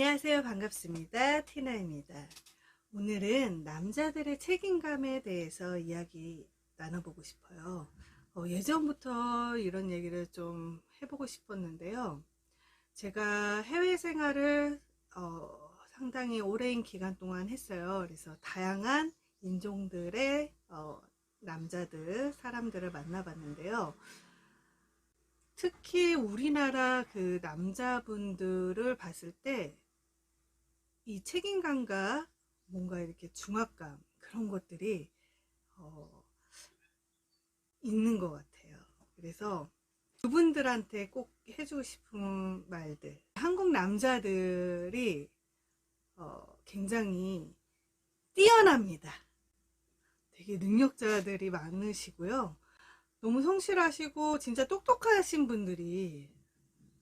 안녕하세요. 반갑습니다. 티나입니다. 오늘은 남자들의 책임감에 대해서 이야기 나눠보고 싶어요. 예전부터 이런 얘기를 좀 해보고 싶었는데요. 제가 해외 생활을 상당히 오랜 기간 동안 했어요. 그래서 다양한 인종들의 사람들을 만나봤는데요. 특히 우리나라 그 남자분들을 봤을 때 이 책임감과 뭔가 이렇게 중압감, 그런 것들이 있는 것 같아요. 그래서 그분들한테 꼭 해주고 싶은 말들, 한국 남자들이 굉장히 뛰어납니다. 되게 능력자들이 많으시고요. 너무 성실하시고 진짜 똑똑하신 분들이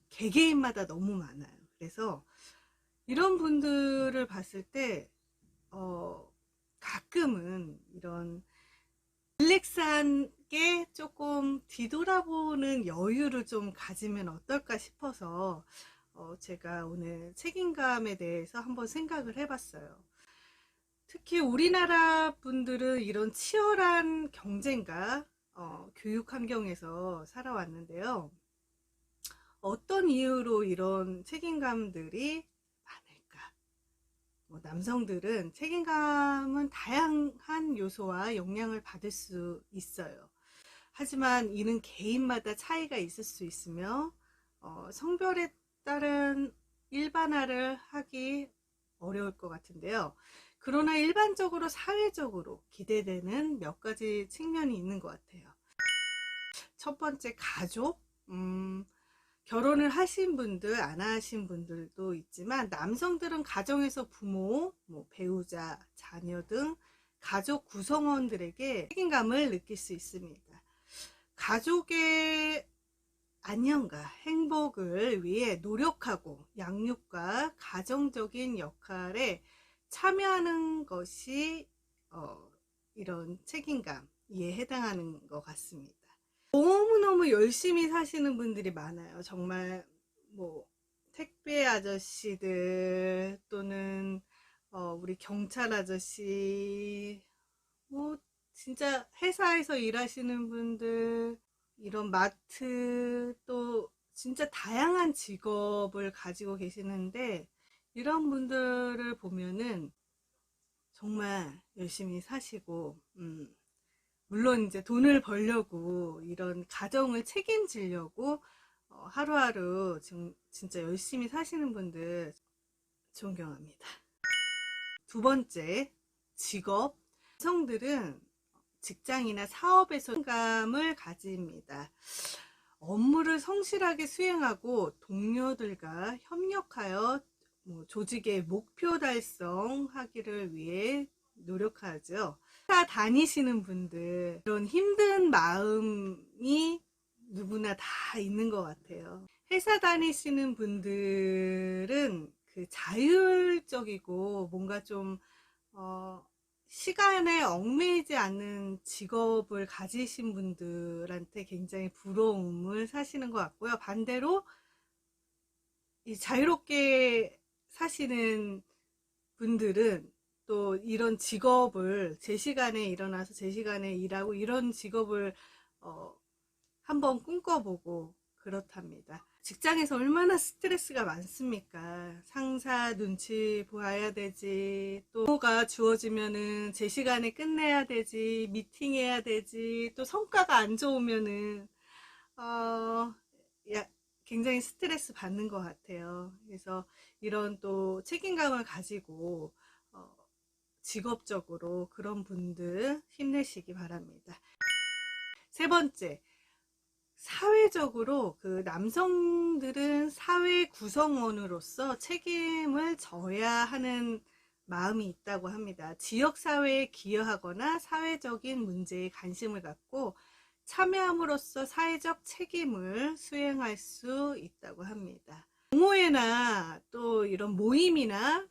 개개인마다 너무 많아요. 그래서 이런 분들을 봤을 때 가끔은 이런 릴렉스한 게 조금 뒤돌아보는 여유를 좀 가지면 어떨까 싶어서 제가 오늘 책임감에 대해서 한번 생각을 해봤어요. 특히 우리나라 분들은 이런 치열한 경쟁과 교육 환경에서 살아왔는데요. 어떤 이유로 이런 책임감들이 많을까? 남성들은 책임감은 다양한 요소와 영향을 받을 수 있어요. 하지만 이는 개인마다 차이가 있을 수 있으며 성별에 따른 일반화를 하기 어려울 것 같은데요. 그러나 일반적으로 사회적으로 기대되는 몇 가지 측면이 있는 것 같아요. 첫 번째, 가족. 결혼을 하신 분들, 안 하신 분들도 있지만 남성들은 가정에서 부모, 배우자, 자녀 등 가족 구성원들에게 책임감을 느낄 수 있습니다. 가족의 안녕과 행복을 위해 노력하고 양육과 가정적인 역할에 참여하는 것이 이런 책임감에 해당하는 것 같습니다. 너무너무 열심히 사시는 분들이 많아요. 정말 택배 아저씨들 또는 우리 경찰 아저씨, 진짜 회사에서 일하시는 분들, 이런 마트, 또 진짜 다양한 직업을 가지고 계시는데 이런 분들을 보면은 정말 열심히 사시고 물론 이제 돈을 벌려고, 이런 가정을 책임지려고 하루하루 진짜 열심히 사시는 분들 존경합니다. 두 번째, 직업. 여성들은 직장이나 사업에서 책임감을 가집니다. 업무를 성실하게 수행하고 동료들과 협력하여 조직의 목표 달성하기를 위해 노력하죠. 회사 다니시는 분들, 이런 힘든 마음이 누구나 다 있는 것 같아요. 회사 다니시는 분들은 그 자율적이고 뭔가 좀 시간에 얽매이지 않는 직업을 가지신 분들한테 굉장히 부러움을 사시는 것 같고요. 반대로 이 자유롭게 사시는 분들은 또 이런 직업을, 제 시간에 일어나서 제 시간에 일하고 이런 직업을 한번 꿈꿔보고 그렇답니다. 직장에서 얼마나 스트레스가 많습니까? 상사 눈치 보아야 되지, 또 업무가 주어지면은 제 시간에 끝내야 되지, 미팅해야 되지, 또 성과가 안 좋으면은 굉장히 스트레스 받는 것 같아요. 그래서 이런 또 책임감을 가지고 직업적으로 그런 분들 힘내시기 바랍니다. 세 번째, 사회적으로 그 남성들은 사회 구성원으로서 책임을 져야 하는 마음이 있다고 합니다. 지역사회에 기여하거나 사회적인 문제에 관심을 갖고 참여함으로써 사회적 책임을 수행할 수 있다고 합니다. 동호회나 또 이런 모임이나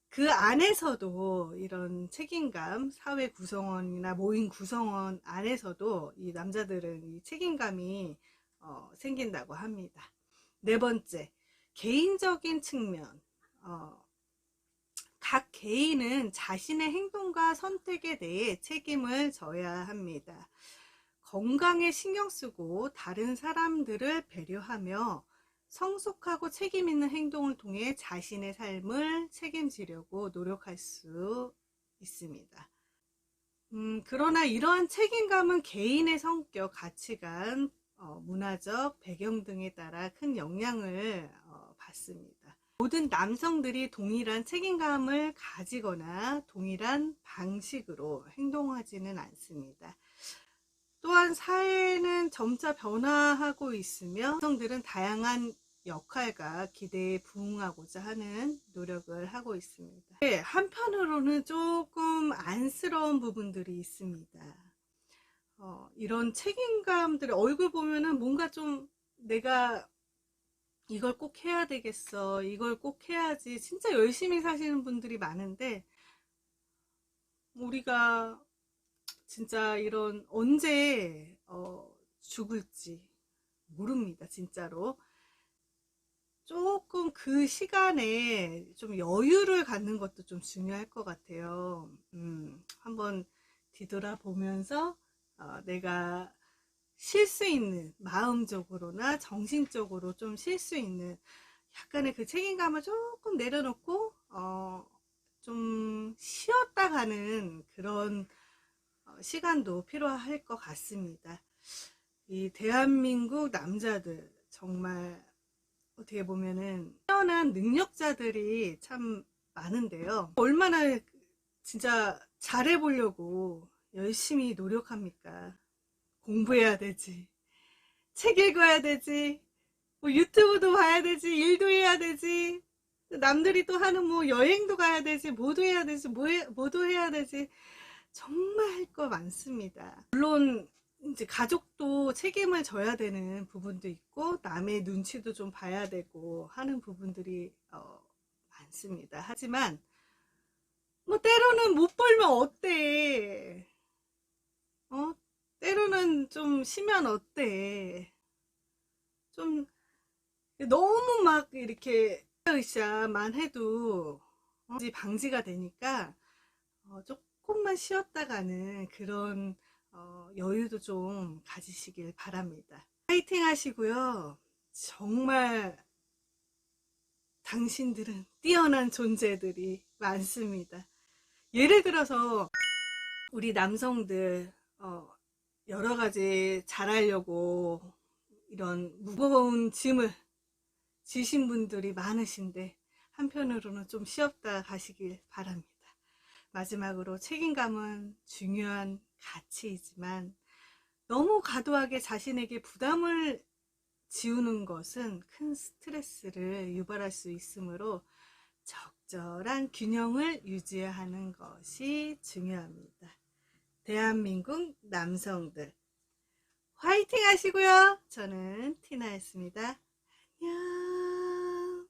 그 안에서도 이런 책임감, 사회 구성원이나 모임 구성원 안에서도 이 남자들은 이 책임감이 생긴다고 합니다. 네 번째, 개인적인 측면. 각 개인은 자신의 행동과 선택에 대해 책임을 져야 합니다. 건강에 신경 쓰고 다른 사람들을 배려하며 성숙하고 책임 있는 행동을 통해 자신의 삶을 책임지려고 노력할 수 있습니다. 그러나 이러한 책임감은 개인의 성격, 가치관, 문화적 배경 등에 따라 큰 영향을 받습니다. 모든 남성들이 동일한 책임감을 가지거나 동일한 방식으로 행동하지는 않습니다. 또한 사회는 점차 변화하고 있으며 남성들은 다양한 역할과 기대에 부응하고자 하는 노력을 하고 있습니다. 한편으로는 조금 안쓰러운 부분들이 있습니다. 이런 책임감들, 얼굴 보면은 뭔가 좀 내가 이걸 꼭 해야 되겠어, 이걸 꼭 해야지, 진짜 열심히 사시는 분들이 많은데, 우리가 진짜 이런 언제 죽을지 모릅니다. 진짜로 조금 그 시간에 좀 여유를 갖는 것도 좀 중요할 것 같아요. 한번 뒤돌아보면서 내가 쉴 수 있는, 마음적으로나 정신적으로 좀 쉴 수 있는 약간의 그 책임감을 조금 내려놓고 좀 쉬었다 가는 그런 시간도 필요할 것 같습니다. 이 대한민국 남자들 정말 어떻게 보면은 뛰어난 능력자들이 참 많은데요. 얼마나 진짜 잘해보려고 열심히 노력합니까? 공부해야 되지, 책 읽어야 되지, 뭐 유튜브도 봐야 되지, 일도 해야 되지, 남들이 또 하는 뭐 여행도 가야 되지, 뭐도 해야 되지, 뭐도 해야 되지. 정말 할 거 많습니다. 물론 이제 가족도 책임을 져야 되는 부분도 있고 남의 눈치도 좀 봐야 되고 하는 부분들이 많습니다. 하지만 뭐 때로는 못 벌면 어때? 때로는 좀 쉬면 어때? 좀 너무 막 이렇게 으쌰만 해도 방지가 되니까 조금만 쉬었다 가는 그런 여유도 좀 가지시길 바랍니다. 파이팅 하시고요. 정말 당신들은 뛰어난 존재들이 많습니다. 예를 들어서 우리 남성들 여러 가지 잘하려고 이런 무거운 짐을 지신 분들이 많으신데 한편으로는 좀 쉬었다 가시길 바랍니다. 마지막으로 책임감은 중요한 가치이지만 너무 과도하게 자신에게 부담을 지우는 것은 큰 스트레스를 유발할 수 있으므로 적절한 균형을 유지하는 것이 중요합니다. 대한민국 남성들 화이팅 하시고요. 저는 티나였습니다. 안녕.